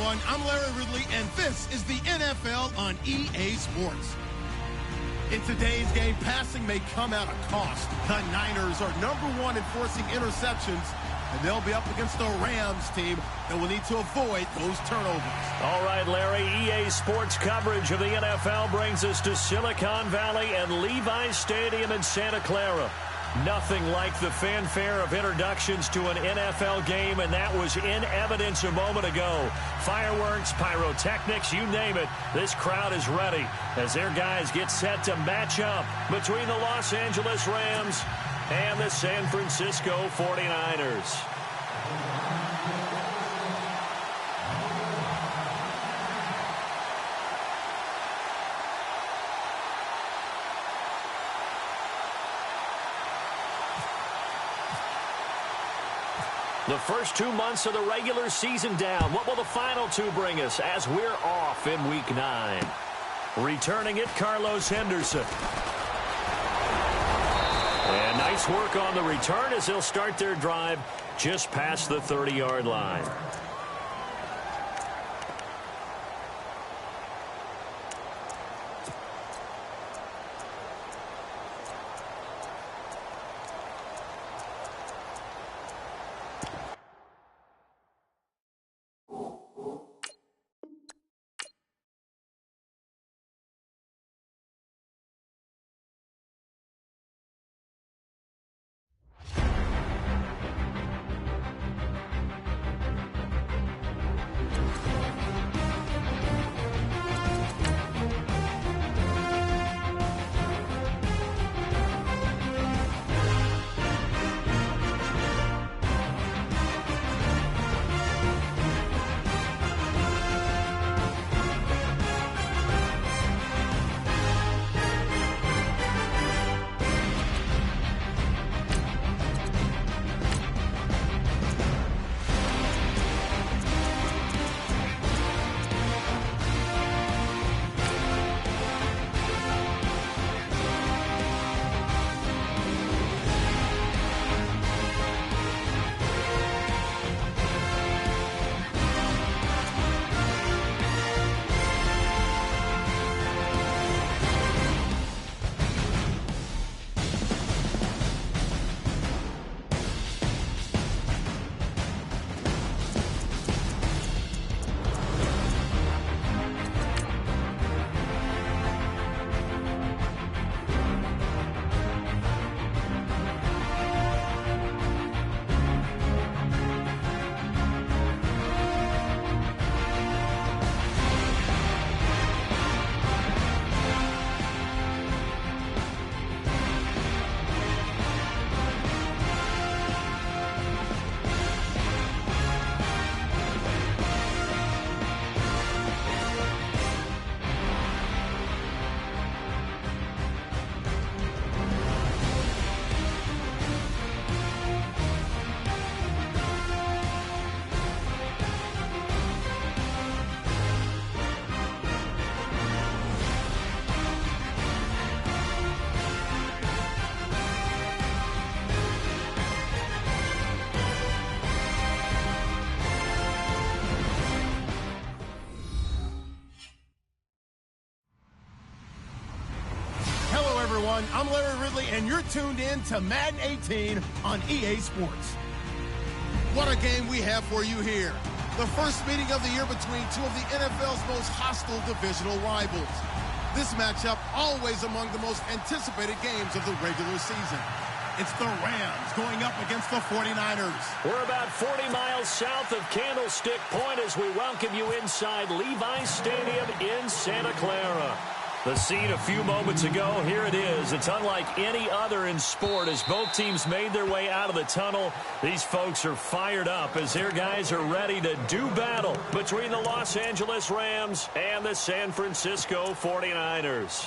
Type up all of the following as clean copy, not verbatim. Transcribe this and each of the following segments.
everyone. I'm Larry Ridley, and this is the NFL on EA Sports. In today's game, passing may come at a cost. The Niners are #1 in forcing interceptions, and they'll be up against the Rams team that will need to avoid those turnovers. All right, Larry, EA Sports coverage of the NFL brings us to Silicon Valley and Levi's Stadium in Santa Clara. Nothing like the fanfare of introductions to an NFL game, and that was in evidence a moment ago. Fireworks, pyrotechnics, you name it, this crowd is ready as their guys get set to match up between the Los Angeles Rams and the San Francisco 49ers. The first 2 months of the regular season down. What will the final two bring us as we're off in Week 9? Returning it, Carlos Henderson. And nice work on the return as they'll start their drive just past the 30-yard line. I'm Larry Ridley, and you're tuned in to Madden 18 on EA Sports. What a game we have for you here. The first meeting of the year between two of the NFL's most hostile divisional rivals. This matchup always among the most anticipated games of the regular season. It's the Rams going up against the 49ers. We're about 40 miles south of Candlestick Point as we welcome you inside Levi's Stadium in Santa Clara. The scene a few moments ago, here it is. It's unlike any other in sport as both teams made their way out of the tunnel. These folks are fired up as their guys are ready to do battle between the Los Angeles Rams and the San Francisco 49ers.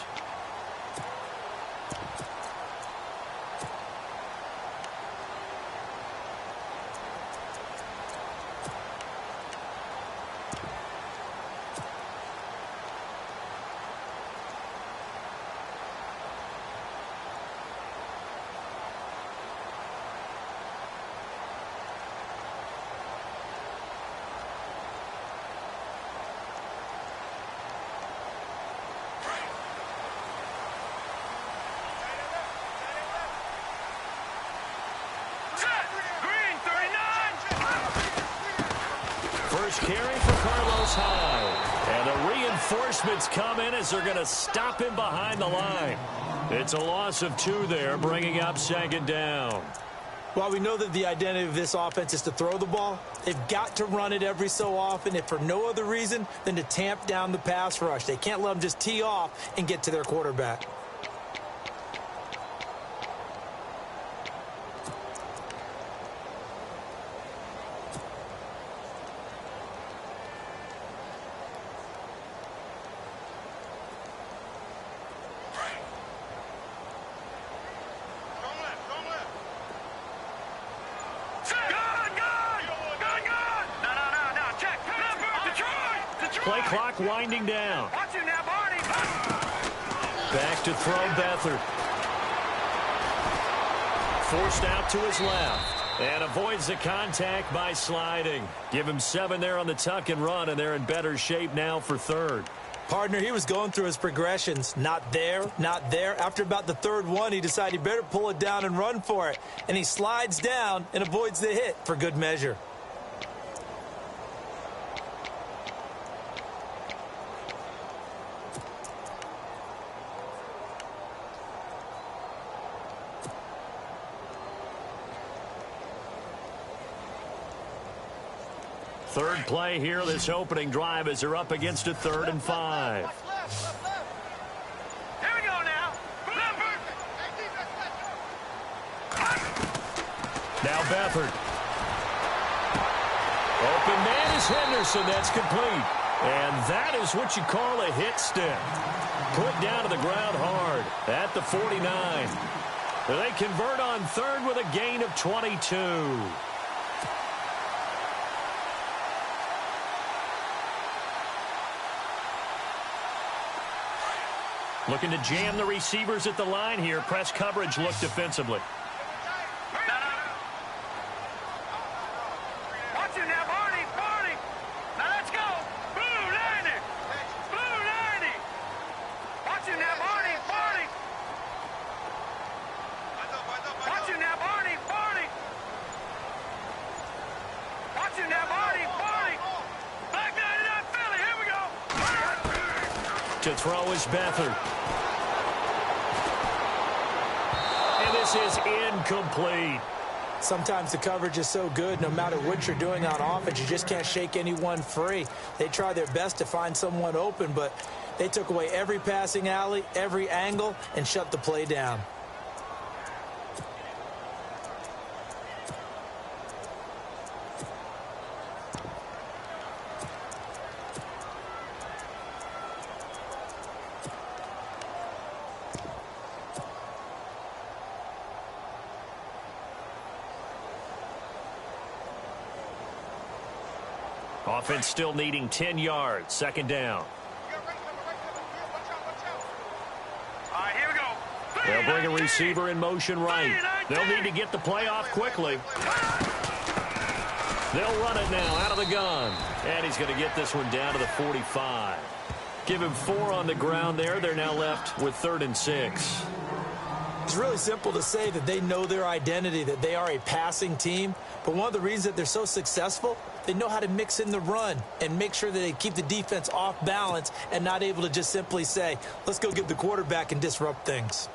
first carry for Carlos Hyde. And the reinforcements come in as they're going to stop him behind the line. It's a loss of 2 there, bringing up second down. While we know that the identity of this offense is to throw the ball, they've got to run it every so often, if for no other reason than to tamp down the pass rush. They can't let them just tee off and get to their quarterback. Play clock winding down. Back to throw Beathard. Forced out to his left. And avoids the contact by sliding. Give him 7 there on the tuck and run, and they're in better shape now for third. Partner, he was going through his progressions. Not there, not there. After about the third one, he decided he better pull it down and run for it. And he slides down and avoids the hit for good measure. Third play here, this opening drive, as they're up against a 3rd and 5. Here we go now. Now Beathard. Open man is Henderson. That's complete. And that is what you call a hit stick. Put down to the ground hard at the 49. They convert on 3rd with a gain of 22. Looking to jam the receivers at the line here. Press coverage look defensively. Watch it now, Barney. Now let's go. Blue 90. Blue 90. Watch it now, Barney. Watch it now, Barney. Watch it now, Barney. Back 99 Philly. Here we go. To throw is Beathard. And this is incomplete. Sometimes the coverage is so good, no matter what you're doing on offense, you just can't shake anyone free. They try their best to find someone open, but they took away every passing alley, every angle, and shut the play down. Offense still needing 10 yards. 2nd down. All right, here we go. They'll bring a receiver in motion right. They'll need to get the play off quickly. They'll run it now out of the gun. And he's going to get this one down to the 45. Give him 4 on the ground there. They're now left with 3rd and 6. It's really simple to say that they know their identity, that they are a passing team. But one of the reasons that they're so successful, they know how to mix in the run and make sure that they keep the defense off balance and not able to just simply say, let's go get the quarterback and disrupt things.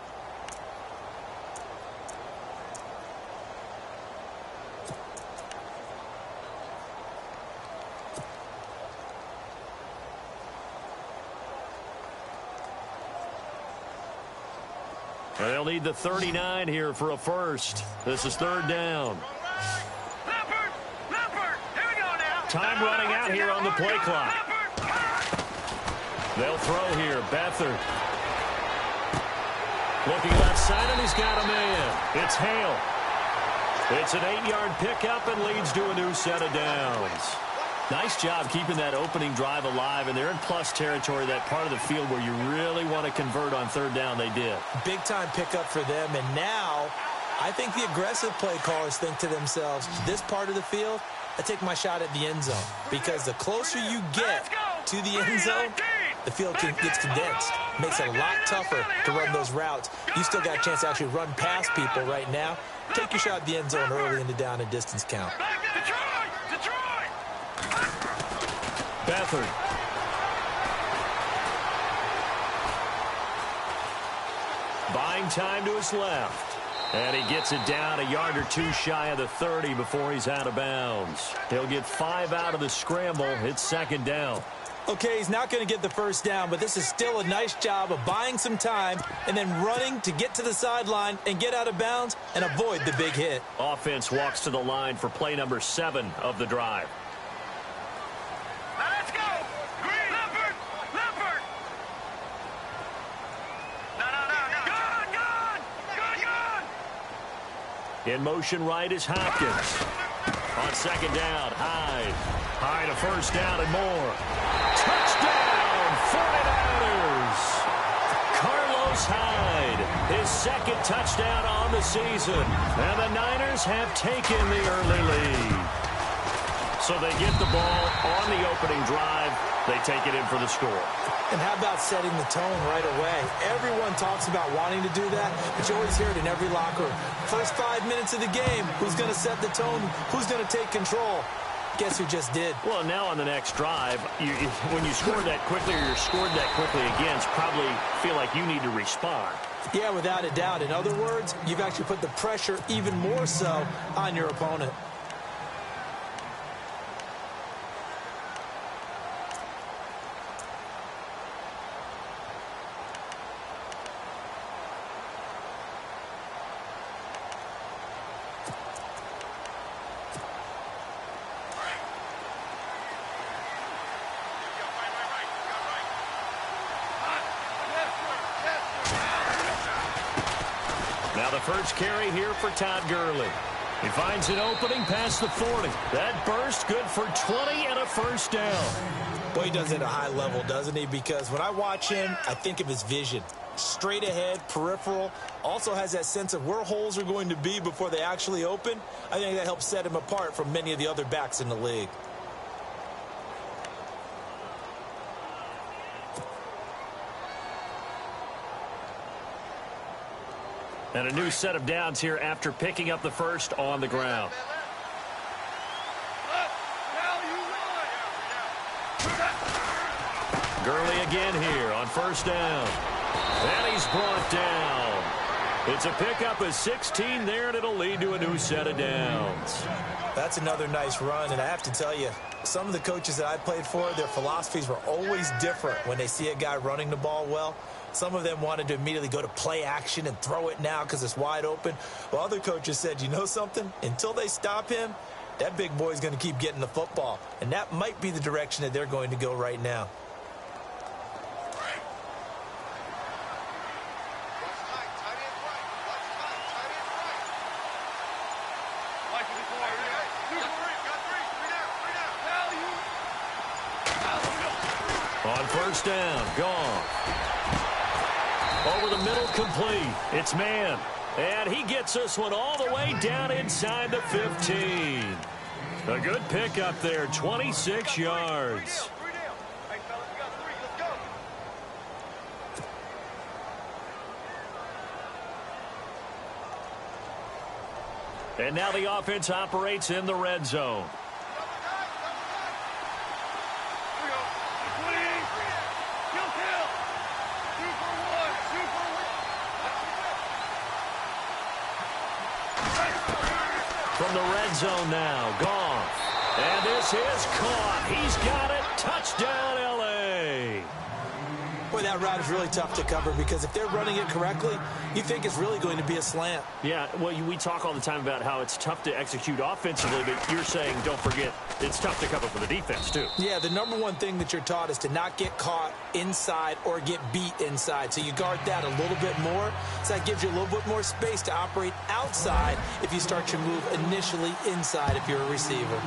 They'll need the 39 here for a first. This is 3rd down. Time running out here on the play clock. They'll throw here. Beathard. Looking left side, and he's got a man. It's Hale. It's an 8-yard pickup and leads to a new set of downs. Nice job keeping that opening drive alive, and they're in plus territory, that part of the field where you really want to convert on 3rd down. They did. Big-time pickup for them, and now I think the aggressive play callers think to themselves, this part of the field, I take my shot at the end zone, because the closer you get to the end zone, the field gets condensed. Makes it a lot tougher to run those routes. You still got a chance to actually run past people right now. Take your shot at the end zone early in the down and distance count. Beathard. Buying time to his left. And he gets it down a yard or two shy of the 30 before he's out of bounds. He'll get 5 out of the scramble. It's second down. Okay, he's not going to get the first down, but this is still a nice job of buying some time and then running to get to the sideline and get out of bounds and avoid the big hit. Offense walks to the line for play number 7 of the drive. Now let's go. Green. Leopard. Leopard. No. Good. In motion right is Hopkins. On second down, Hyde. Hyde a first down and more. Touchdown, 49ers. Carlos Hyde, his second touchdown on the season. And the Niners have taken the early lead. So they get the ball on the opening drive. They take it in for the score. And how about setting the tone right away? Everyone talks about wanting to do that, but you always hear it in every locker room. First 5 minutes of the game, who's going to set the tone? Who's going to take control? Guess who just did? Well, now on the next drive, when you scored that quickly or you're scored that quickly again, it's probably feel like you need to respond. Yeah, without a doubt. In other words, you've actually put the pressure even more so on your opponent. Now the first carry here for Todd Gurley. He finds an opening past the 40. That burst good for 20 and a first down. Boy, he does it at a high level, doesn't he? Because when I watch him, I think of his vision. Straight ahead, peripheral. Also has that sense of where holes are going to be before they actually open. I think that helps set him apart from many of the other backs in the league. And a new set of downs here after picking up the first on the ground. Gurley again here on first down. And he's brought down. It's a pickup of 16 there, and it'll lead to a new set of downs. That's another nice run, and I have to tell you, some of the coaches that I played for, their philosophies were always different when they see a guy running the ball well. Some of them wanted to immediately go to play action and throw it now because it's wide open. While other coaches said, you know something? Until they stop him, that big boy's going to keep getting the football. And that might be the direction that they're going to go right now. On first down, gone. Over the middle, complete. It's man. And he gets this one all the way down inside the 15. A good pickup there, 26 yards. And now the offense operates in the red zone. From the red zone now, Goff. And this is caught. He's got it. Touchdown, L.A. Boy, that route is really tough to cover because if they're running it correctly, you think it's really going to be a slant. Yeah, well, we talk all the time about how it's tough to execute offensively, but you're saying, don't forget, it's tough to cover for the defense, too. Yeah, the number one thing that you're taught is to not get caught inside or get beat inside. So you guard that a little bit more. So that gives you a little bit more space to operate outside if you start your move initially inside if you're a receiver.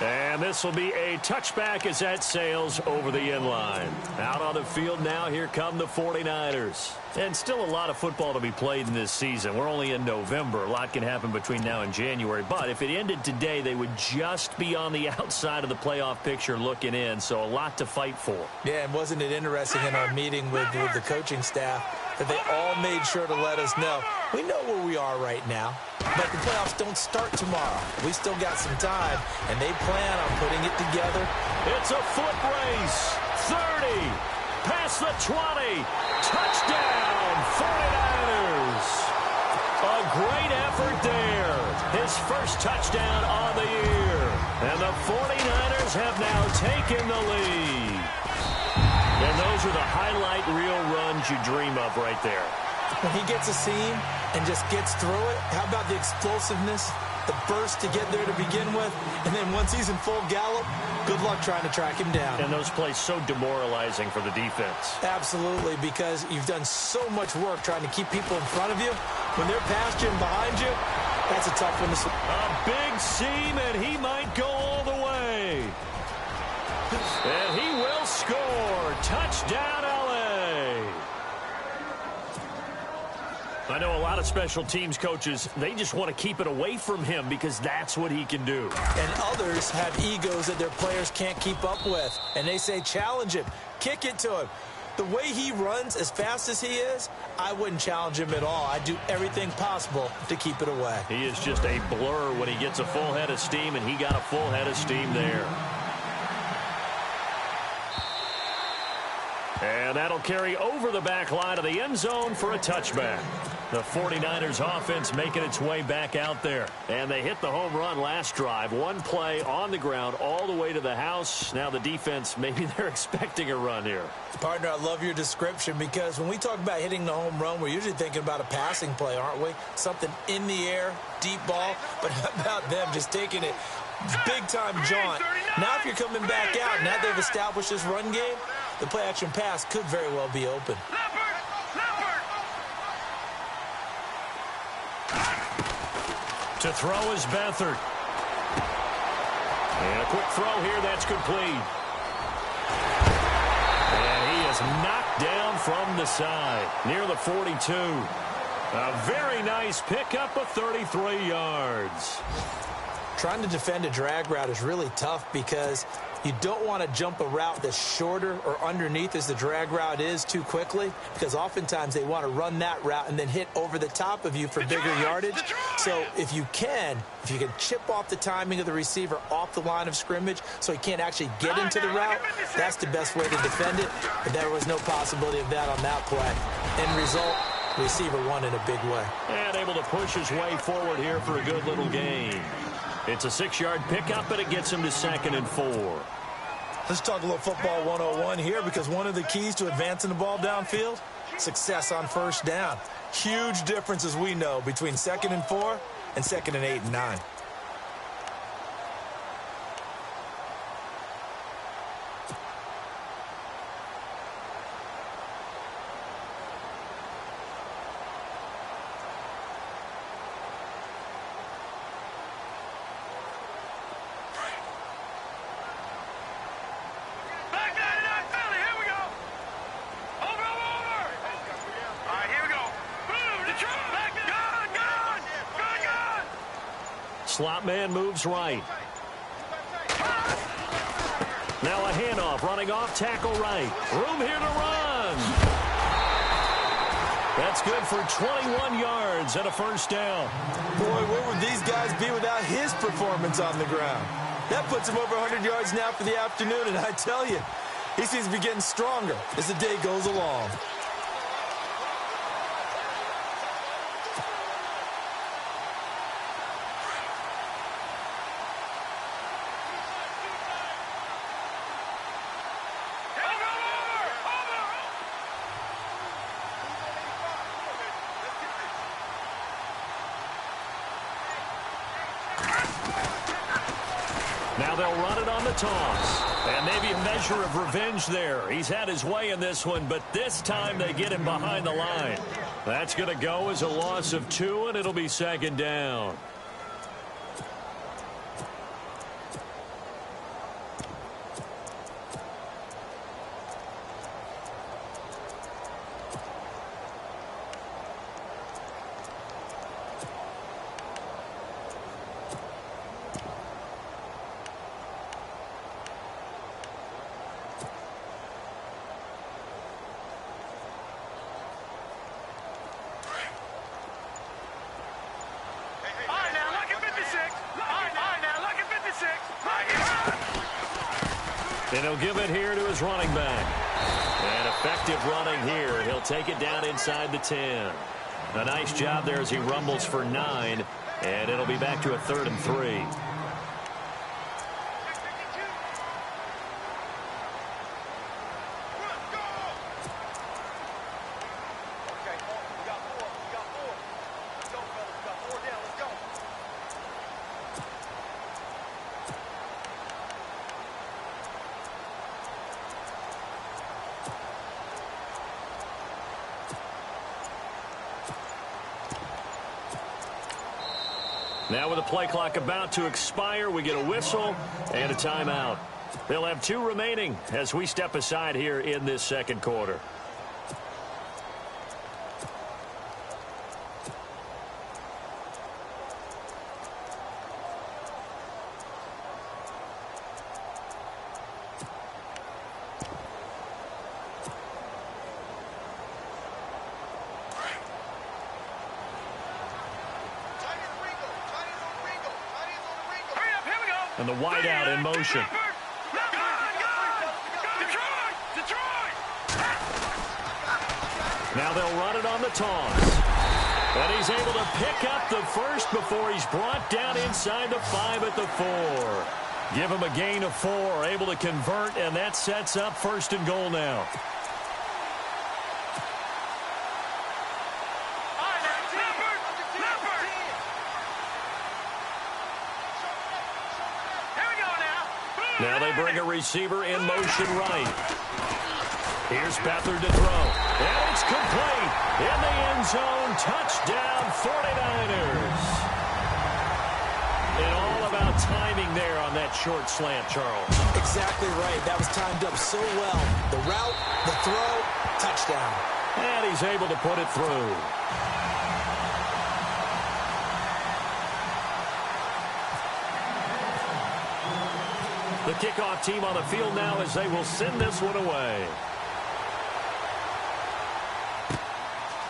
And this will be a touchback as that sails over the end line. Out on the field now, here come the 49ers. And still a lot of football to be played in this season. We're only in November. A lot can happen between now and January. But if it ended today, they would just be on the outside of the playoff picture looking in. So a lot to fight for. Yeah, and wasn't it interesting in our meeting with the coaching staff that they all made sure to let us know, we know where we are right now, but the playoffs don't start tomorrow. We still got some time, and they plan on putting it together. It's a foot race. 30. Past the 20. Touchdown, 49ers. A great effort there. His first touchdown on the year. And the 49ers have now taken the lead. And those are the highlight reel runs you dream of right there. When he gets a seam and just gets through it, how about the explosiveness, the burst to get there to begin with, and then once he's in full gallop, good luck trying to track him down. And those plays so demoralizing for the defense. Absolutely, because you've done so much work trying to keep people in front of you. When they're past you and behind you, that's a tough one to see. A big seam, and he might go all the way. And he will score. Touchdown, L.A. I know a lot of special teams coaches, they just want to keep it away from him because that's what he can do. And others have egos that their players can't keep up with. And they say, challenge him, kick it to him. The way he runs as fast as he is, I wouldn't challenge him at all. I'd do everything possible to keep it away. He is just a blur when he gets a full head of steam, and he got a full head of steam there. And that'll carry over the back line of the end zone for a touchback. The 49ers offense making its way back out there. And they hit the home run last drive. One play on the ground all the way to the house. Now the defense, maybe they're expecting a run here. Partner, I love your description because when we talk about hitting the home run, we're usually thinking about a passing play, aren't we? Something in the air, deep ball. But how about them just taking it big-time jaunt? Now if you're coming back out, now they've established this run game, the play-action pass could very well be open. To throw is Beathard. And a quick throw here, that's complete. And he is knocked down from the side, near the 42. A very nice pickup of 33 yards. Trying to defend a drag route is really tough because you don't want to jump a route that's shorter or underneath as the drag route is too quickly, because oftentimes they want to run that route and then hit over the top of you for bigger yardage. So if you can chip off the timing of the receiver off the line of scrimmage so he can't actually get into the route, that's the best way to defend it. But there was no possibility of that on that play. End result, receiver won in a big way. And able to push his way forward here for a good little gain. It's a 6-yard pickup, but it gets him to 2nd and 4. Let's talk a little football 101 here, because one of the keys to advancing the ball downfield, success on first down. Huge difference, as we know, between 2nd and 4 and 2nd and 8 and 9. Slot man moves right. Now a handoff, running off, tackle right. Room here to run. That's good for 21 yards and a first down. Boy, where would these guys be without his performance on the ground? That puts him over 100 yards now for the afternoon, and I tell you, he seems to be getting stronger as the day goes along. Now they'll run it on the toss. And maybe a measure of revenge there. He's had his way in this one, but this time they get him behind the line. That's going to go as a loss of 2, and it'll be 2nd down. And he'll give it here to his running back. And effective running here. He'll take it down inside the 10. A nice job there as he rumbles for 9. And it'll be back to a 3rd and 3. Now with the play clock about to expire, we get a whistle and a timeout. They'll have 2 remaining as we step aside here in this second quarter. And the wideout in motion. Now they'll run it on the toss. And he's able to pick up the first before he's brought down inside the 5 at the 4. Give him a gain of 4, able to convert, and that sets up 1st and goal now. Now they bring a receiver in motion right. Here's Beathard to throw. And it's complete. In the end zone. Touchdown 49ers. And all about timing there on that short slant, Charles. Exactly right. That was timed up so well. The route, the throw, touchdown. And he's able to put it through. The kickoff team on the field now as they will send this one away.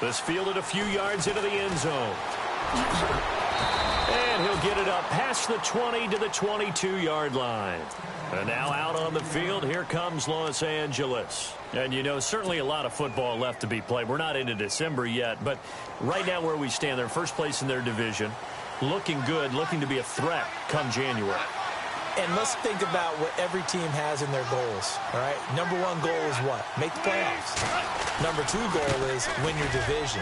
This fielded a few yards into the end zone. And he'll get it up past the 20 to the 22-yard line. And now out on the field, here comes Los Angeles. And, you know, certainly a lot of football left to be played. We're not into December yet, but right now where we stand, they're first place in their division. Looking good, looking to be a threat come January. And let's think about what every team has in their goals, all right? Number 1 goal is what? Make the playoffs. Number 2 goal is win your division.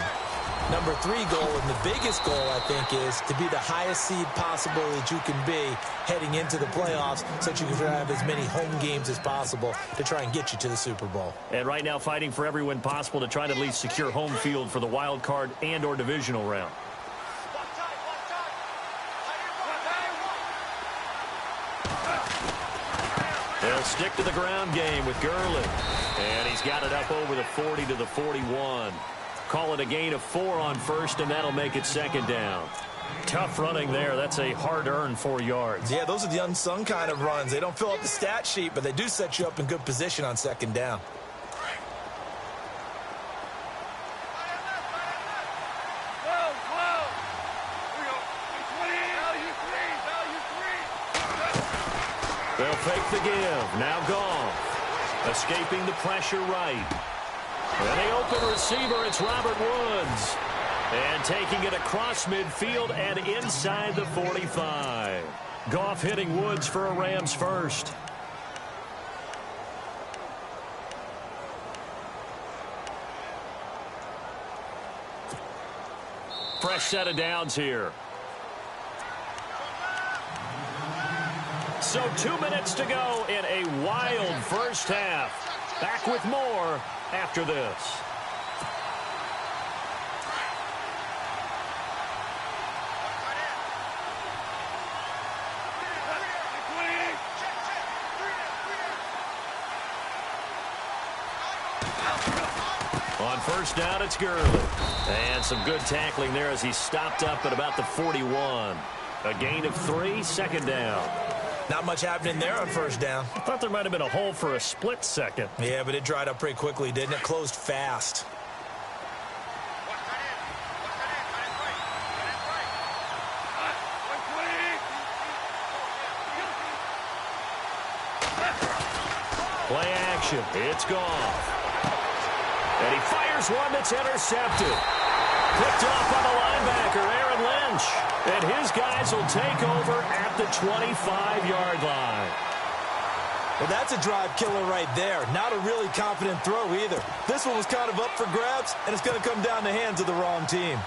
Number 3 goal, and the biggest goal, I think, is to be the highest seed possible that you can be heading into the playoffs so that you can have as many home games as possible to try and get you to the Super Bowl. And right now fighting for every win possible to try to at least secure home field for the wild card and or divisional round. They'll stick to the ground game with Gurley. And he's got it up over the 40 to the 41. Call it a gain of 4 on first, and that'll make it 2nd down. Tough running there. That's a hard-earned 4 yards. Yeah, those are the unsung kind of runs. They don't fill up the stat sheet, but they do set you up in good position on 2nd down. They'll fake the give. Now Goff. Escaping the pressure right. And the open receiver, it's Robert Woods. And taking it across midfield and inside the 45. Goff hitting Woods for a Rams first. Fresh set of downs here. So 2 minutes to go in a wild first half. Back with more after this. On first down, it's Gurley. And some good tackling there as he stopped up at about the 41. A gain of 3, 2nd down. Not much happening there on first down. I thought there might have been a hole for a split second. Yeah, but it dried up pretty quickly, didn't it? Closed fast. Play action. It's gone. And he fires one that's intercepted. Picked off by the linebacker, Aaron Lynch. And his guys will take over at the 25-yard line. Well, that's a drive killer right there. Not a really confident throw either. This one was kind of up for grabs, and it's going to come down the hands of the wrong team.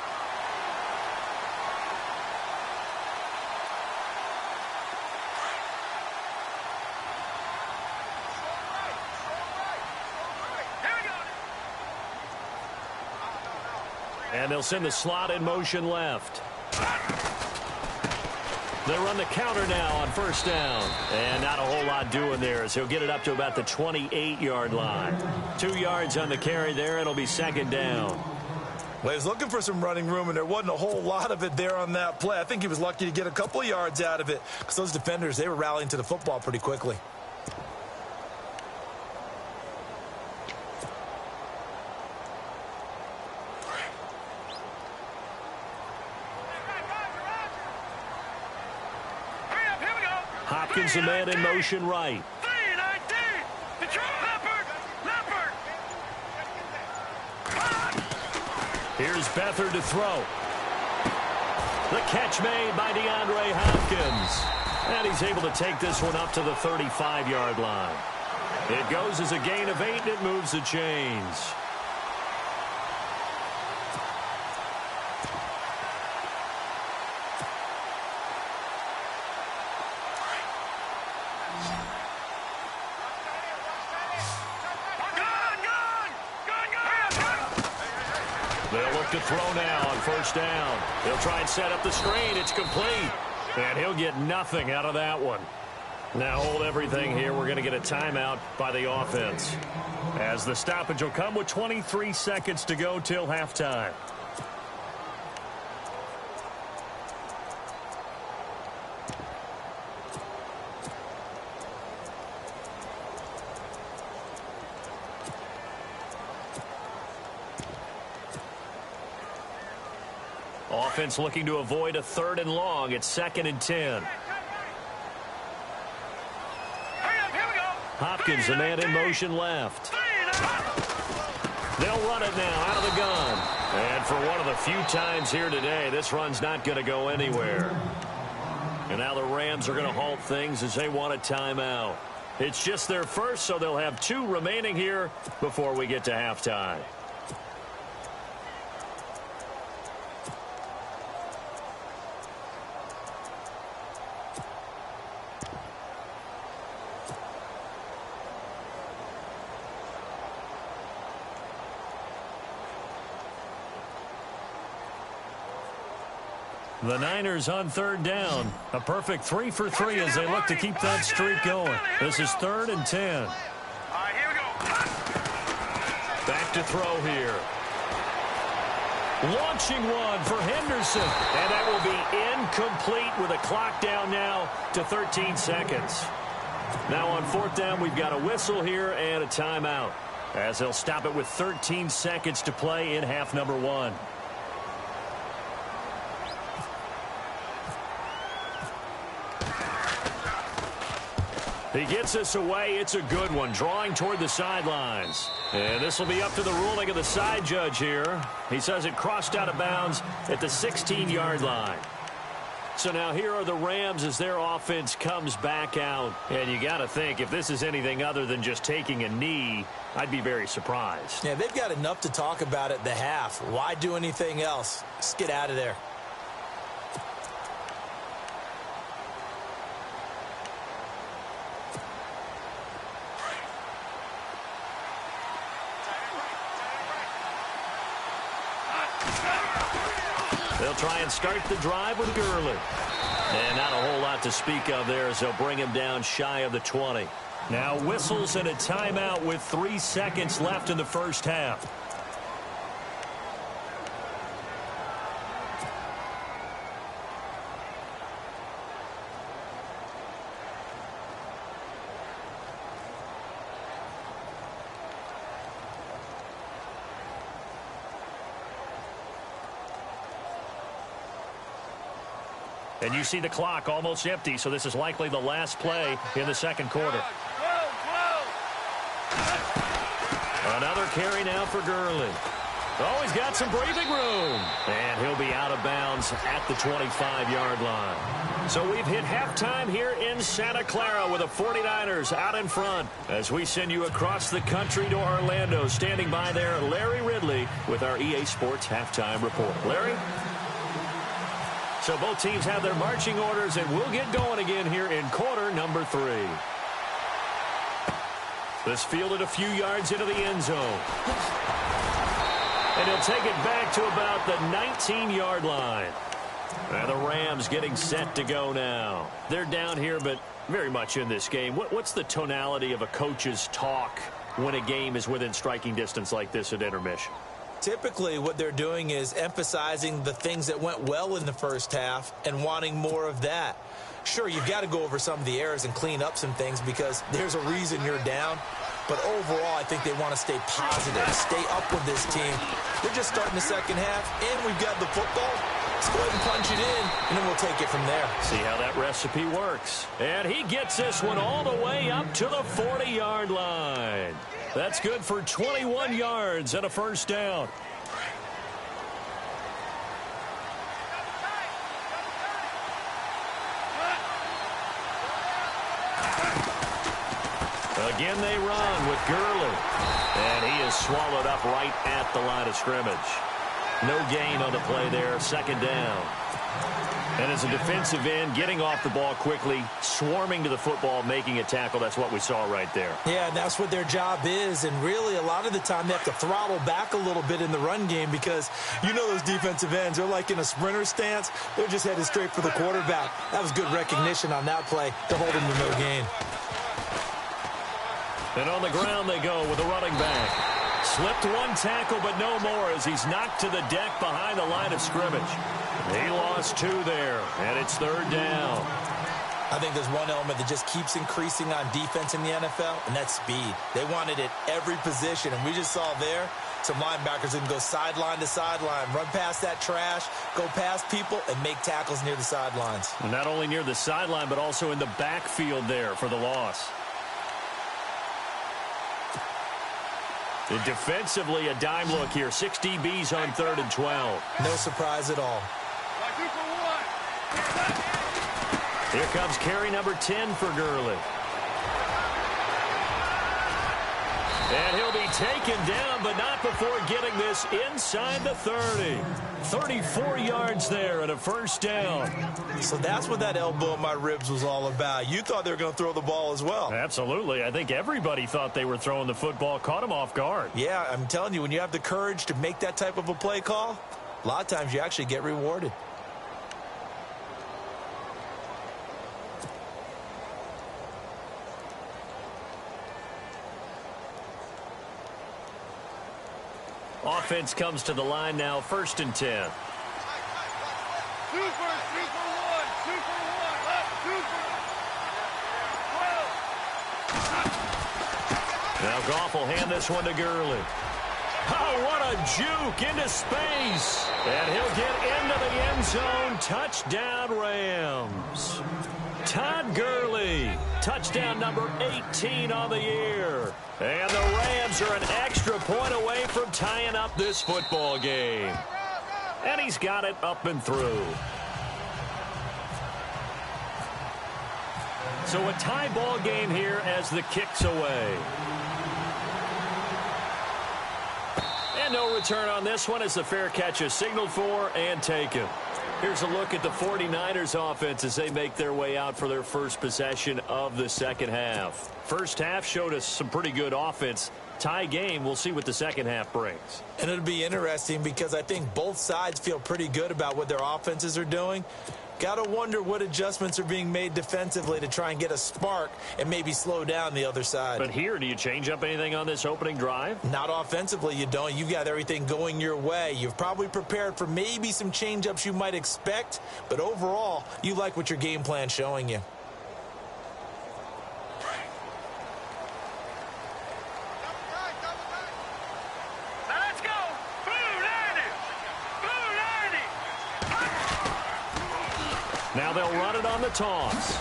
And they'll send the slot in motion left. They run the counter now on first down. And not a whole lot doing there as he'll get it up to about the 28-yard line. 2 yards on the carry there. It'll be second down. Well, he's looking for some running room, and there wasn't a whole lot of it there on that play. I think he was lucky to get a couple of yards out of it because those defenders, they were rallying to the football pretty quickly. Hopkins, a man in motion right. Here's Beathard to throw. The catch made by DeAndre Hopkins. And he's able to take this one up to the 35-yard line. It goes as a gain of 8, and it moves the chains. To throw now on first down. He'll try and set up the screen. It's complete. And he'll get nothing out of that one. Now hold everything here. We're going to get a timeout by the offense. As the stoppage will come with 23 seconds to go till halftime. Offense looking to avoid a 3rd and long. It's 2nd and 10. Hopkins, a man in motion left. They'll run it now out of the gun. And for one of the few times here today, this run's not going to go anywhere. And now the Rams are going to halt things as they want a timeout. It's just their first, so they'll have 2 remaining here before we get to halftime. The Niners on 3rd down. A perfect 3 for 3 as they look to keep that streak going. This is 3rd and 10. All right, here we go. Back to throw here. Launching one for Henderson. And that will be incomplete with a clock down now to 13 seconds. Now on 4th down, we've got a whistle here and a timeout, as they'll stop it with 13 seconds to play in half number 1. He gets us away. It's a good one, drawing toward the sidelines. And this will be up to the ruling of the side judge here. He says it crossed out of bounds at the 16-yard line. So now here are the Rams as their offense comes back out. And you got to think, if this is anything other than just taking a knee, I'd be very surprised. Yeah, they've got enough to talk about at the half. Why do anything else? Just get out of there. They'll try and start the drive with Gurley. And not a whole lot to speak of there as they'll bring him down shy of the 20. Now whistles and a timeout with 3 seconds left in the first half. And you see the clock almost empty, so this is likely the last play in the second quarter. carry now for Gurley. Oh, he's got some breathing room. And he'll be out of bounds at the 25-yard line. So we've hit halftime here in Santa Clara with the 49ers out in front as we send you across the country to Orlando. Standing by there, Larry Ridley with our EA Sports halftime report. Larry? So both teams have their marching orders, and we'll get going again here in quarter number 3. This fielded a few yards into the end zone. And he'll take it back to about the 19-yard line. And the Rams getting set to go now. They're down here, but very much in this game. What's the tonality of a coach's talk when a game is within striking distance like this at intermission? Typically, what they're doing is emphasizing the things that went well in the first half and wanting more of that. Sure, you've got to go over some of the errors and clean up some things because there's a reason you're down. But overall, I think they want to stay positive, stay up with this team. We're just starting the second half, and we've got the football. Let's go ahead and punch it in, and then we'll take it from there. See how that recipe works. And he gets this one all the way up to the 40-yard line. That's good for 21 yards and a first down. Again, they run with Gurley. And he is swallowed up right at the line of scrimmage. No gain on the play there. Second down. And as a defensive end, getting off the ball quickly, swarming to the football, making a tackle. That's what we saw right there. Yeah, and that's what their job is. And really, a lot of the time, they have to throttle back a little bit in the run game because you know those defensive ends, they're like in a sprinter stance. They're just headed straight for the quarterback. That was good recognition on that play to hold him to no gain. And on the ground they go with a running back. Slipped one tackle, but no more as he's knocked to the deck behind the line of scrimmage. He lost 2 there, and it's third down. I think there's one element that just keeps increasing on defense in the NFL, and that's speed. They want it at every position, and we just saw there some linebackers that can go sideline to sideline, run past that trash, go past people, and make tackles near the sidelines. And not only near the sideline, but also in the backfield there for the loss. And defensively, a dime look here. 6 DBs on 3rd and 12. No surprise at all. Here comes carry number 10 for Gurley. And he'll be taken down, but not before getting this inside the 30. 34 yards there and a first down. So that's what that elbow in my ribs was all about. You thought they were going to throw the ball as well. Absolutely. I think everybody thought they were throwing the football, caught him off guard. Yeah, I'm telling you, when you have the courage to make that type of a play call, a lot of times you actually get rewarded. Offense comes to the line now, 1st and 10. Super 1, super 1, up, super. 12. Now Goff will hand this one to Gurley. Oh, what a juke into space. And he'll get into the end zone. Touchdown, Rams. Todd Gurley, touchdown number 18 on the year. And the Rams are an extra point away from tying up this football game. And he's got it up and through. So a tie ball game here as the kick's away. And no return on this one as the fair catch is signaled for and taken. Here's a look at the 49ers offense as they make their way out for their first possession of the second half. First half showed us some pretty good offense. Tie game, we'll see what the second half brings. And it'll be interesting because I think both sides feel pretty good about what their offenses are doing. Got to wonder what adjustments are being made defensively to try and get a spark and maybe slow down the other side. But here, do you change up anything on this opening drive? Not offensively, you don't. You've got everything going your way. You've probably prepared for maybe some change-ups you might expect, but overall, you like what your game plan's showing you. Now they'll run it on the toss.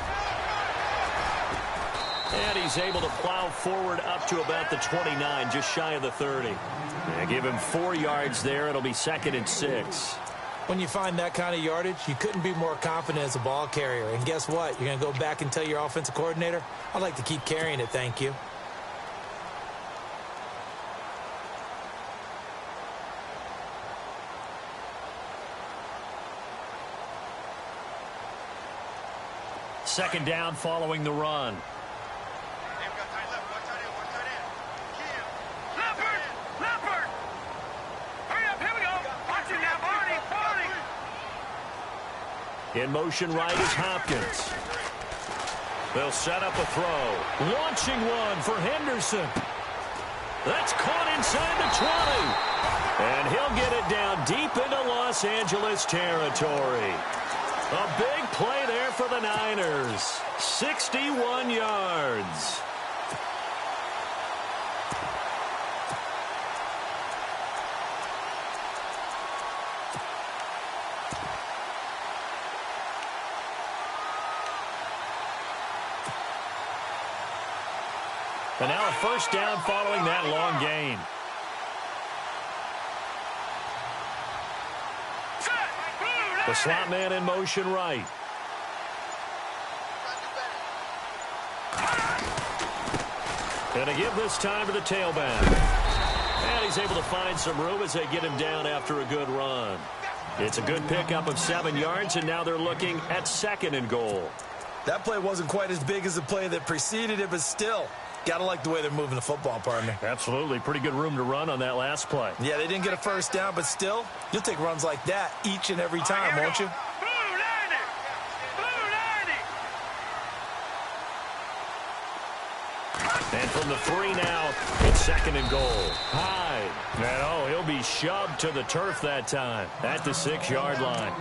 And he's able to plow forward up to about the 29, just shy of the 30. Yeah, give him 4 yards there. It'll be 2nd and 6. When you find that kind of yardage, you couldn't be more confident as a ball carrier. And guess what? You're going to go back and tell your offensive coordinator, I'd like to keep carrying it, thank you. Second down following the run. In motion right is Hopkins. They'll set up a throw. Launching one for Henderson. That's caught inside the 20. And he'll get it down deep into Los Angeles territory. A big play there for the Niners. 61 yards. And now a first down following that long gain. The slot man in motion right. And a give this time to the tailback. And he's able to find some room as they get him down after a good run. It's a good pickup of 7 yards, and now they're looking at 2nd and goal. That play wasn't quite as big as the play that preceded it, but still, got to like the way they're moving the football, partner. Absolutely. Pretty good room to run on that last play. Yeah, they didn't get a first down, but still, you'll take runs like that each and every time, won't you? And from the 3 now, it's 2nd and goal. Hyde. And he'll be shoved to the turf that time at the 6-yard line.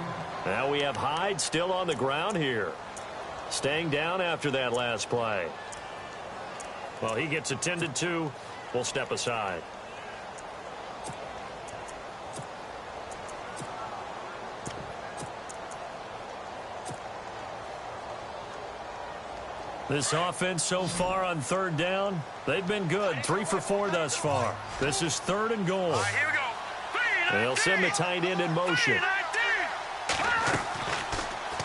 Now we have Hyde still on the ground here. Staying down after that last play. Well, he gets attended to. We'll step aside. This offense so far on 3rd down, they've been good. 3 for 4 thus far. This is 3rd and goal. Here we go. They'll send the tight end in motion.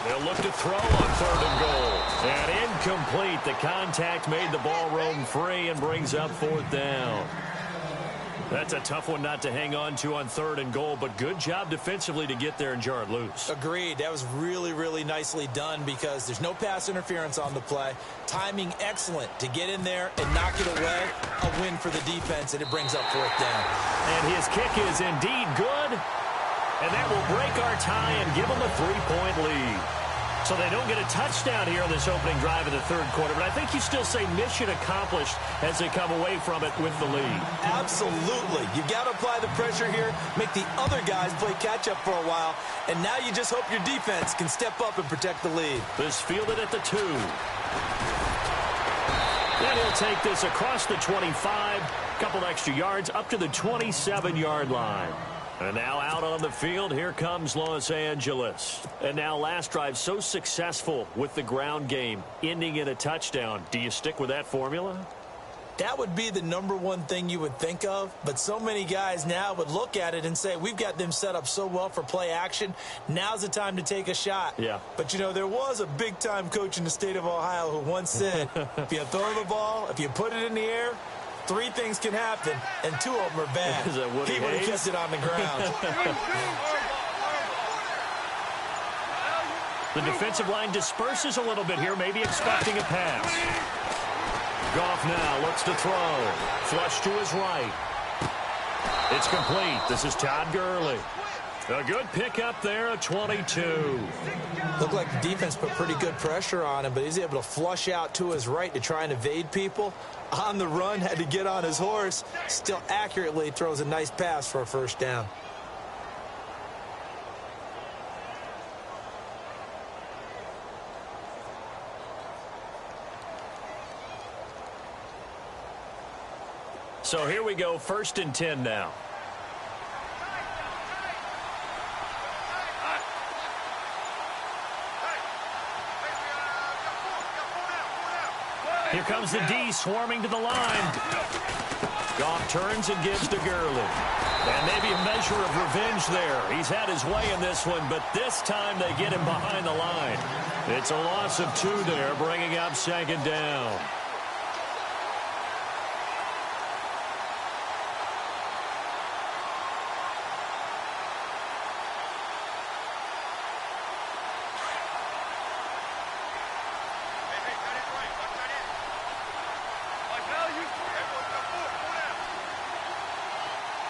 They'll look to throw on 3rd and goal. And incomplete. The contact made the ball roam free and brings up 4th down. That's a tough one not to hang on to on 3rd and goal, but good job defensively to get there and jar it loose. Agreed. That was really, really nicely done because there's no pass interference on the play. Timing excellent to get in there and knock it away. A win for the defense, and it brings up 4th down. And his kick is indeed good. And that will break our tie and give them a 3-point lead. So they don't get a touchdown here in this opening drive of the 3rd quarter, but I think you still say mission accomplished as they come away from it with the lead. Absolutely. You've got to apply the pressure here, make the other guys play catch-up for a while, and now you just hope your defense can step up and protect the lead. This fielded at the 2. Then he'll take this across the 25, couple extra yards up to the 27-yard line. And now out on the field, here comes Los Angeles. And now last drive so successful with the ground game, ending in a touchdown. Do you stick with that formula? That would be the #1 thing you would think of, but so many guys now would look at it and say, we've got them set up so well for play action. Now's the time to take a shot. Yeah. But, you know, there was a big-time coach in the state of Ohio who once said, if you throw the ball, if you put it in the air, 3 things can happen, and 2 of them are bad. He would have kept it on the ground. The defensive line disperses a little bit here, maybe expecting a pass. Goff now looks to throw. Flush to his right. It's complete. This is Todd Gurley. A good pickup there at 22. Looked like the defense put pretty good pressure on him, but he's able to flush out to his right to try and evade people. On the run, had to get on his horse. Still accurately throws a nice pass for a first down. So here we go, 1st and 10 now. Here comes the D swarming to the line. Goff turns and gives to Gurley. And maybe a measure of revenge there. He's had his way in this one, but this time they get him behind the line. It's a loss of 2 there, bringing up 2nd down.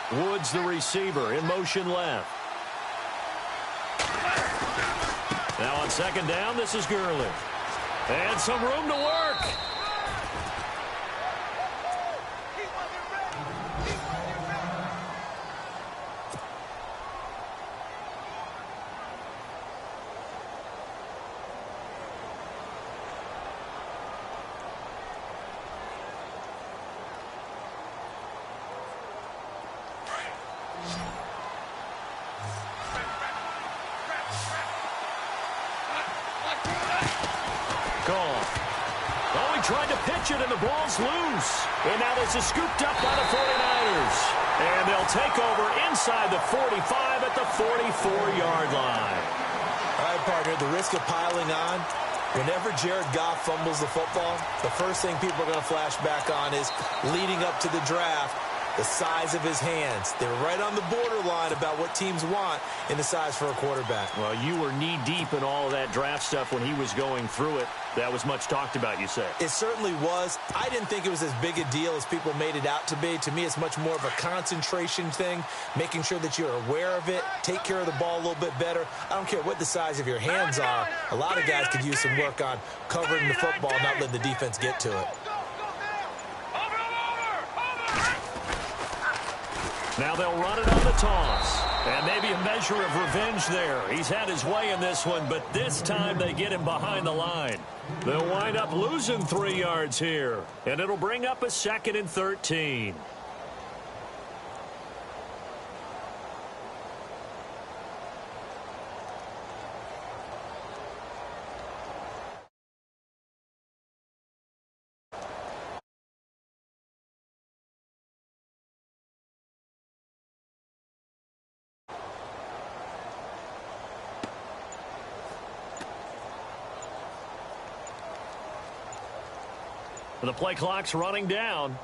Woods, the receiver, in motion left. Now on 2nd down, this is Gurley. And some room to work. Tried to pitch it, and the ball's loose. And now this is scooped up by the 49ers. And they'll take over inside the 45 at the 44-yard line. All right, partner, the risk of piling on. Whenever Jared Goff fumbles the football, the first thing people are going to flash back on is leading up to the draft, the size of his hands. They're right on the borderline about what teams want in the size for a quarterback. Well, you were knee-deep in all of that draft stuff when he was going through it. That was much talked about, you say. It certainly was. I didn't think it was as big a deal as people made it out to be. To me, it's much more of a concentration thing, making sure that you're aware of it, take care of the ball a little bit better. I don't care what the size of your hands are. A lot of guys could use some work on covering the football, not letting the defense get to it. Now they'll run it on the toss. And maybe a measure of revenge there. He's had his way in this one, but this time they get him behind the line. They'll wind up losing 3 yards here. And it'll bring up a 2nd and 13. The play clock's running down.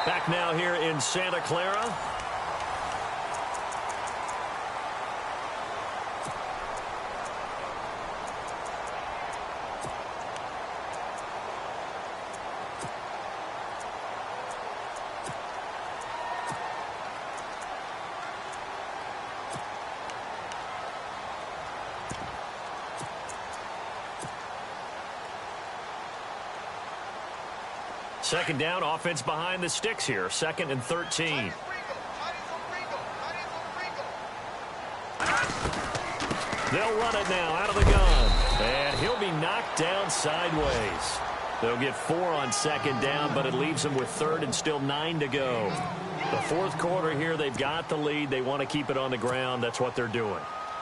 Back now here in Santa Clara. Second down, offense behind the sticks here. 2nd and 13. They'll run it now out of the gun. And he'll be knocked down sideways. They'll get 4 on 2nd down, but it leaves them with 3rd and still 9 to go. The 4th quarter here, they've got the lead. They want to keep it on the ground. That's what they're doing.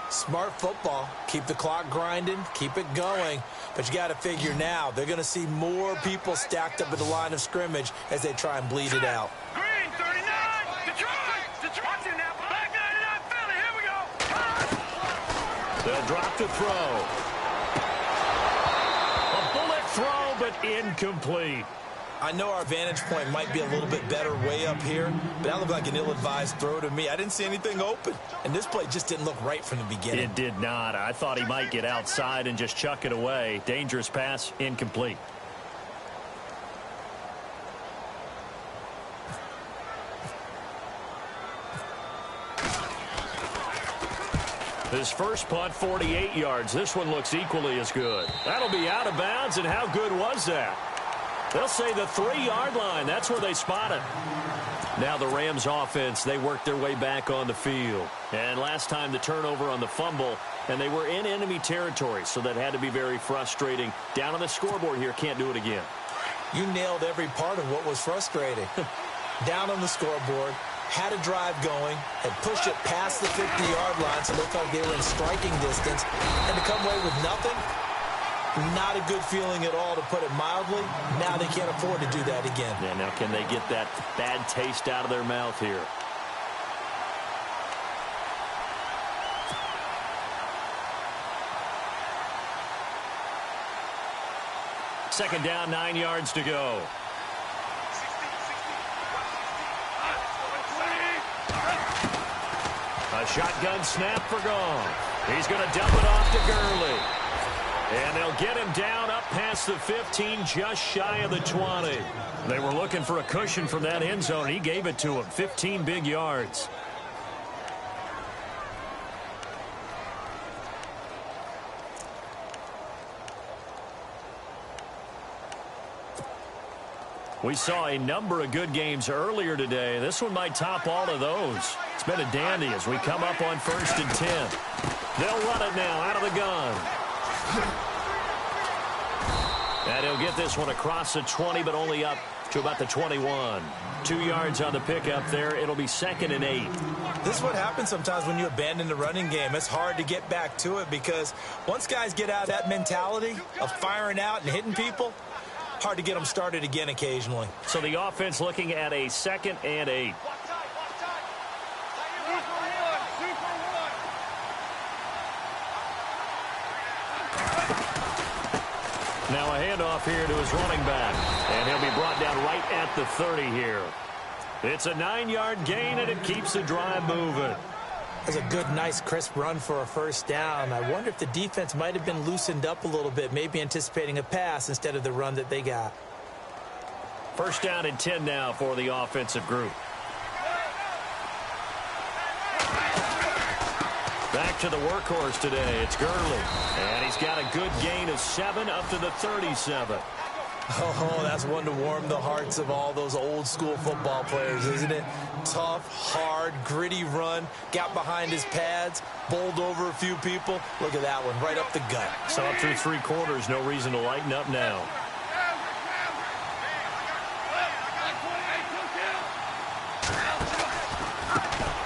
Smart football. Keep the clock grinding. Keep it going. But you got to figure now they're going to see more people stacked up at the line of scrimmage as they try and bleed it out. Green, 39, Detroit, watch it now, back 99, Philly, here we go. They'll drop the throw. A bullet throw, but incomplete. I know our vantage point might be a little bit better way up here, but that looked like an ill-advised throw to me. I didn't see anything open, and this play just didn't look right from the beginning. It did not. I thought he might get outside and just chuck it away. Dangerous pass, incomplete. His first punt, 48 yards. This one looks equally as good. That'll be out of bounds, and how good was that? They'll say the 3-yard line. That's where they spot it. Now the Rams offense, they worked their way back on the field. And last time the turnover on the fumble, and they were in enemy territory, so that had to be very frustrating. Down on the scoreboard here, can't do it again. You nailed every part of what was frustrating. Down on the scoreboard, had a drive going, had pushed it past the 50-yard line, so it looked like they were in striking distance, and to come away with nothing, Not a good feeling at all, to put it mildly. Now they can't afford to do that again. Yeah, now can they get that bad taste out of their mouth here? Second down, 9 yards to go. A shotgun snap for Goff. He's going to dump it off to Gurley. And they'll get him down up past the 15, just shy of the 20. They were looking for a cushion from that end zone. He gave it to him, 15 big yards. We saw a number of good games earlier today. This one might top all of those. It's been a dandy as we come up on 1st and 10. They'll run it now out of the gun. And he'll get this one across the 20, but only up to about the 21. 2 yards on the pickup there. It'll be 2nd and 8. This is what happens sometimes when you abandon the running game. It's hard to get back to it because once guys get out of that mentality of firing out and hitting people, hard to get them started again occasionally. So the offense looking at a 2nd and 8. Now a handoff here to his running back. And he'll be brought down right at the 30 here. It's a 9-yard gain, and it keeps the drive moving. That's a good, nice, crisp run for a first down. I wonder if the defense might have been loosened up a little bit, maybe anticipating a pass instead of the run that they got. First down and 10 now for the offensive group. Back to the workhorse today. It's Gurley. And he's got a good gain of 7 up to the 37. Oh, that's one to warm the hearts of all those old school football players, isn't it? Tough, hard, gritty run. Got behind his pads, bowled over a few people. Look at that one, right up the gut. So up through 3 quarters, no reason to lighten up now.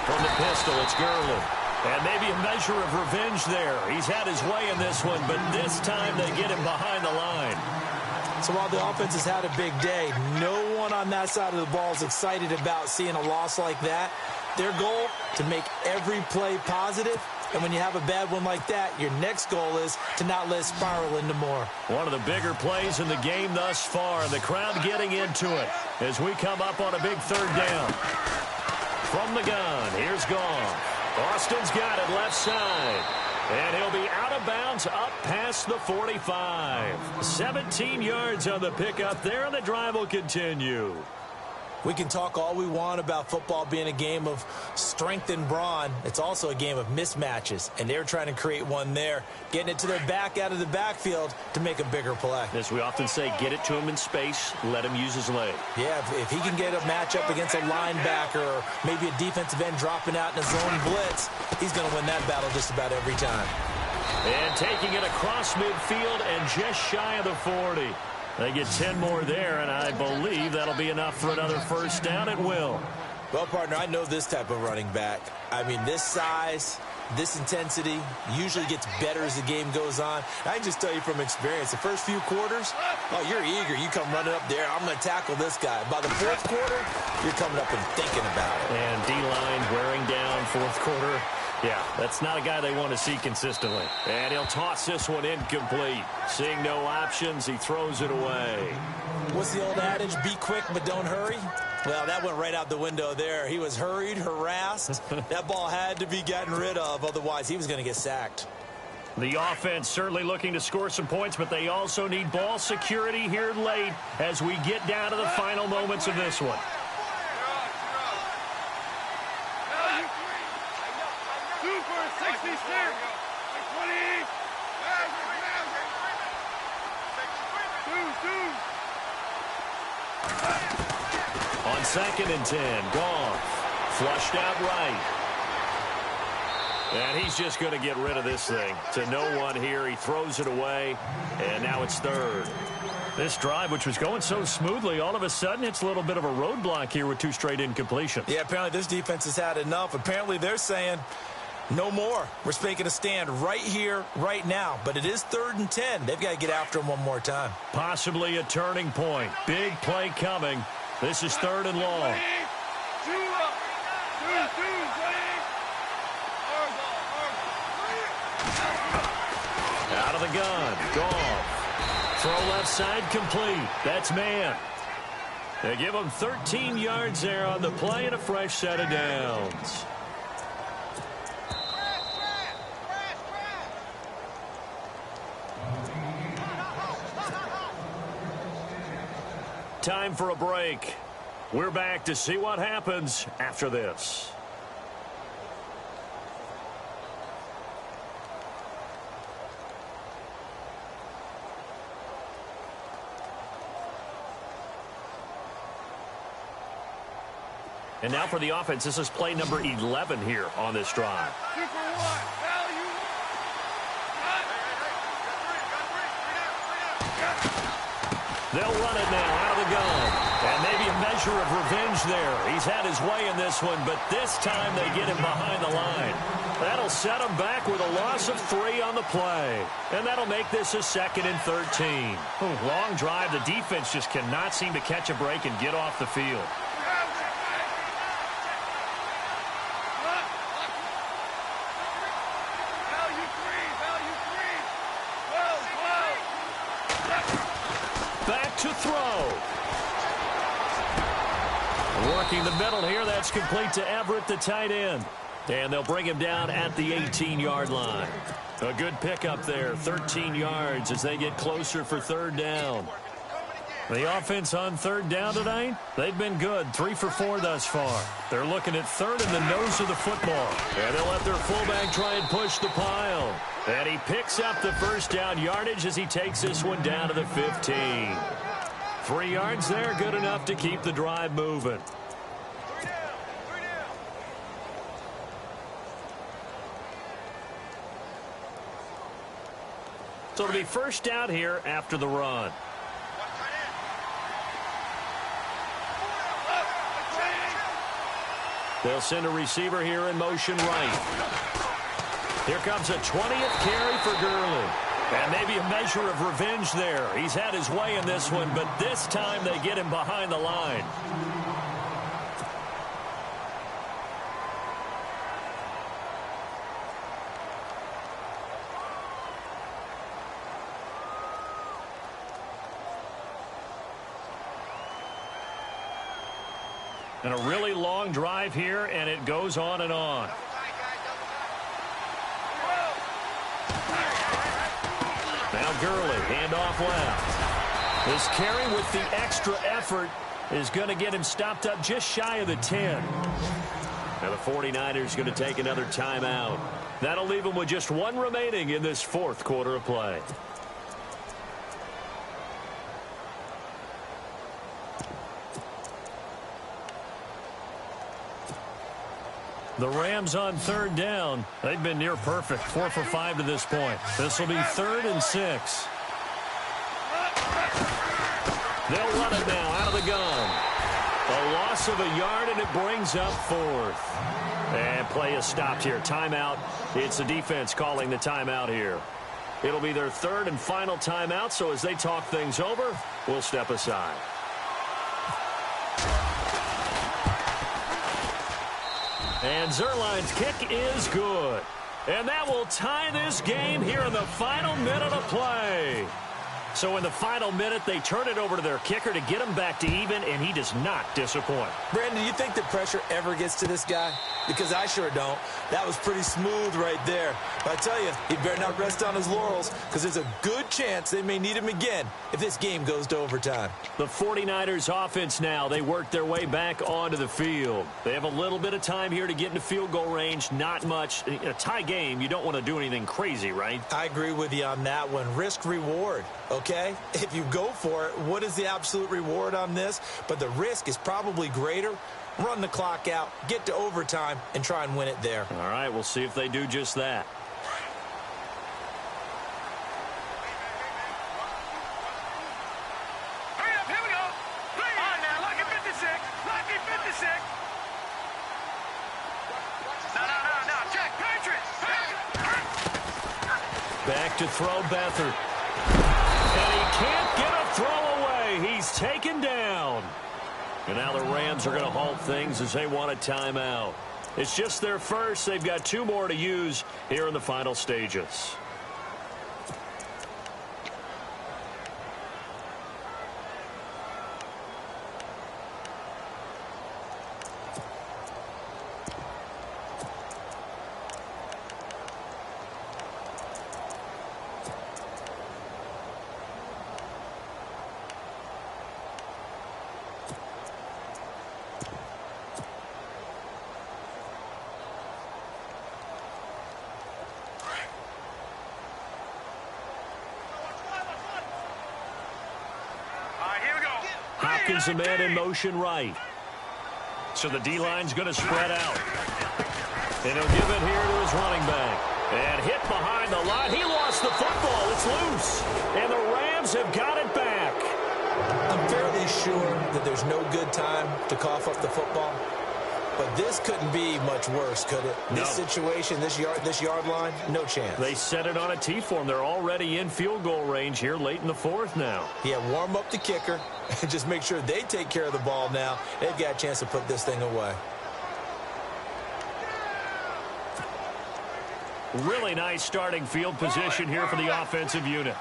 From the pistol, it's Gurley. And maybe a measure of revenge there. He's had his way in this one, but this time they get him behind the line. So while the offense has had a big day, no one on that side of the ball is excited about seeing a loss like that. Their goal, to make every play positive. And when you have a bad one like that, your next goal is to not let it spiral into more. One of the bigger plays in the game thus far, and the crowd getting into it as we come up on a big 3rd down. From the gun, here's Goff. Austin's got it left side. And he'll be out of bounds up past the 45. 17 yards on the pickup there, and the drive will continue. We can talk all we want about football being a game of strength and brawn. It's also a game of mismatches, and they're trying to create one there, getting it to their back out of the backfield to make a bigger play. As we often say, get it to him in space, let him use his leg. Yeah, if he can get a matchup against a linebacker or maybe a defensive end dropping out in a zone blitz, he's going to win that battle just about every time. And taking it across midfield and just shy of the 40. They get 10 more there, and I believe that'll be enough for another first down. It will. Well, partner, I know this type of running back. I mean, this size, this intensity usually gets better as the game goes on. I can just tell you from experience, the first few quarters, oh, you're eager. You come running up there, I'm going to tackle this guy. By the 4th quarter, you're coming up and thinking about it. And D-line wearing down 4th quarter. Yeah, that's not a guy they want to see consistently. And he'll toss this one incomplete. Seeing no options, he throws it away. What's the old adage? Be quick, but don't hurry. Well, that went right out the window there. He was hurried, harassed. That ball had to be gotten rid of. Otherwise, he was going to get sacked. The offense certainly looking to score some points, but they also need ball security here late as we get down to the final moments of this one. On 2nd and 10, Goff flushed out right. And he's just going to get rid of this thing. To no one here. He throws it away, and now it's 3rd. This drive, which was going so smoothly, all of a sudden it's a little bit of a roadblock here with 2 straight incompletions. Yeah, apparently this defense has had enough. Apparently they're saying, No more. We're making a stand right here, right now. But it is 3rd and 10. They've got to get after him one more time. Possibly a turning point. Big play coming. This is 3rd and long. Out of the gun. Goff. Throw left side complete. That's man. They give him 13 yards there on the play and a fresh set of downs. Time for a break. We're back to see what happens after this. And now for the offense, this is play number 11 here on this drive. They'll run it now out of the gun. And maybe a measure of revenge there. He's had his way in this one, but this time they get him behind the line. That'll set him back with a loss of 3 on the play. And that'll make this a 2nd and 13. Long drive. The defense just cannot seem to catch a break and get off the field. Back to throw. Working the middle here. That's complete to Everett, the tight end. And they'll bring him down at the 18-yard line. A good pickup there. 13 yards as they get closer for 3rd down. The offense on 3rd down tonight, they've been good. 3 for 4 thus far. They're looking at 3rd in the nose of the football. And they'll let their fullback try and push the pile. And he picks up the 1st down yardage as he takes this one down to the 15. 3 yards there, good enough to keep the drive moving. So it'll be 1st down here after the run. They'll send a receiver here in motion right. Here comes a 20th carry for Gurley. And maybe a measure of revenge there. He's had his way in this one, but this time they get him behind the line. And a really long drive here, and it goes on and on. Now Gurley, handoff left. This carry with the extra effort is going to get him stopped up just shy of the 10. Now the 49ers going to take another timeout. That'll leave them with just 1 remaining in this 4th quarter of play. The Rams on 3rd down. They've been near perfect. 4 for 5 to this point. This will be 3rd and 6. They'll run it now out of the gun. A loss of a yard, and it brings up 4th. And play is stopped here. Timeout. It's the defense calling the timeout here. It'll be their 3rd and final timeout, so as they talk things over, we'll step aside. And Zerline's kick is good. And that will tie this game here in the final minute of play. So in the final minute, they turn it over to their kicker to get him back to even, and he does not disappoint. Brandon, do you think the pressure ever gets to this guy? Because I sure don't. That was pretty smooth right there. But I tell you, he better not rest on his laurels, because there's a good chance they may need him again if this game goes to overtime. The 49ers offense now, they work their way back onto the field. They have a little bit of time here to get into field goal range, not much. In a tie game, you don't want to do anything crazy, right? I agree with you on that one. Risk-reward, okay? If you go for it, what is the absolute reward on this? But the risk is probably greater. Run the clock out, get to overtime, and try and win it there. All right, we'll see if they do just that. Hurry up, here we go. On now, lucky 56. Lucky 56. No, Jack, Patriots. to throw Beathard. And he can't get a throw away. He's taken down. And now the Rams are going to halt things as they want a timeout. It's just their first. They've got 2 more to use here in the final stages. Hopkins, a man in motion right. So the D-line's going to spread out. And he'll give it here to his running back. And hit behind the line. He lost the football. It's loose. And the Rams have got it back. I'm fairly sure that there's no good time to cough up the football. But this couldn't be much worse, could it? No. This situation, this yard line, no chance. They set it on a T-form. They're already in field goal range here late in the 4th now. Yeah, warm up the kicker and just make sure they take care of the ball now. They've got a chance to put this thing away. Really nice starting field position here for the offensive unit.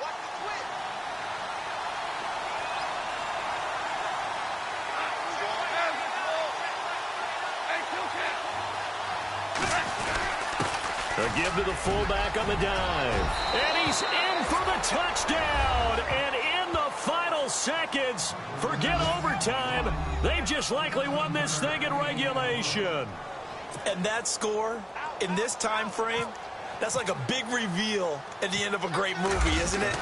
A give to the fullback on the dive. And he's in for the touchdown. And in the final seconds, forget overtime. They've just likely won this thing in regulation. And that score in this time frame, that's like a big reveal at the end of a great movie, isn't it?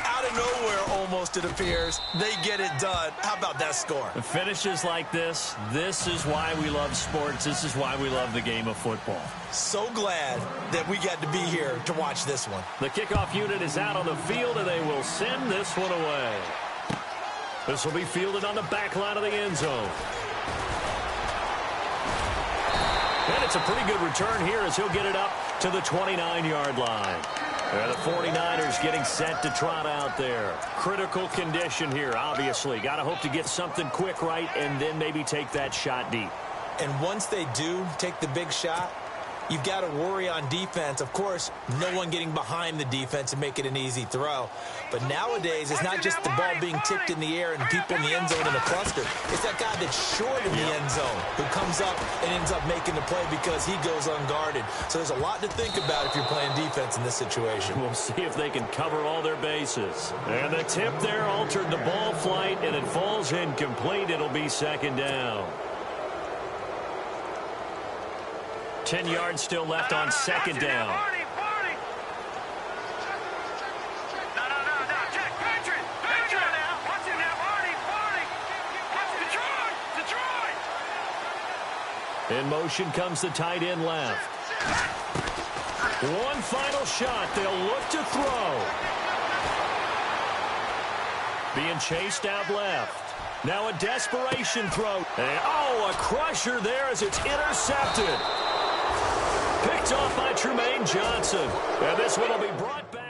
Out of nowhere, almost, it appears. They get it done. How about that score? Finishes like this is why we love sports. This is why we love the game of football. So glad that we got to be here to watch this one. The kickoff unit is out on the field, and they will send this one away. This will be fielded on the back line of the end zone. And it's a pretty good return here as he'll get it up to the 29-yard line. And the 49ers getting set to trot out there. Critical condition here, obviously. Got to hope to get something quick right and then maybe take that shot deep. And once they do take the big shot, you've got to worry on defense. Of course, no one getting behind the defense and make it an easy throw. But nowadays, it's not just the ball being tipped in the air and people in the end zone in a cluster. It's that guy that's short in the end zone who comes up and ends up making the play because he goes unguarded. So there's a lot to think about if you're playing defense in this situation. We'll see if they can cover all their bases. And the tip there altered the ball flight, and it falls incomplete. It'll be 2nd down. 10 yards still left on 2nd down. In motion comes the tight end left. One final shot. They'll look to throw. Being chased out left. Now a desperation throw. And, a crusher there as it's intercepted. Picked off by Trumaine Johnson. And this one will be brought back.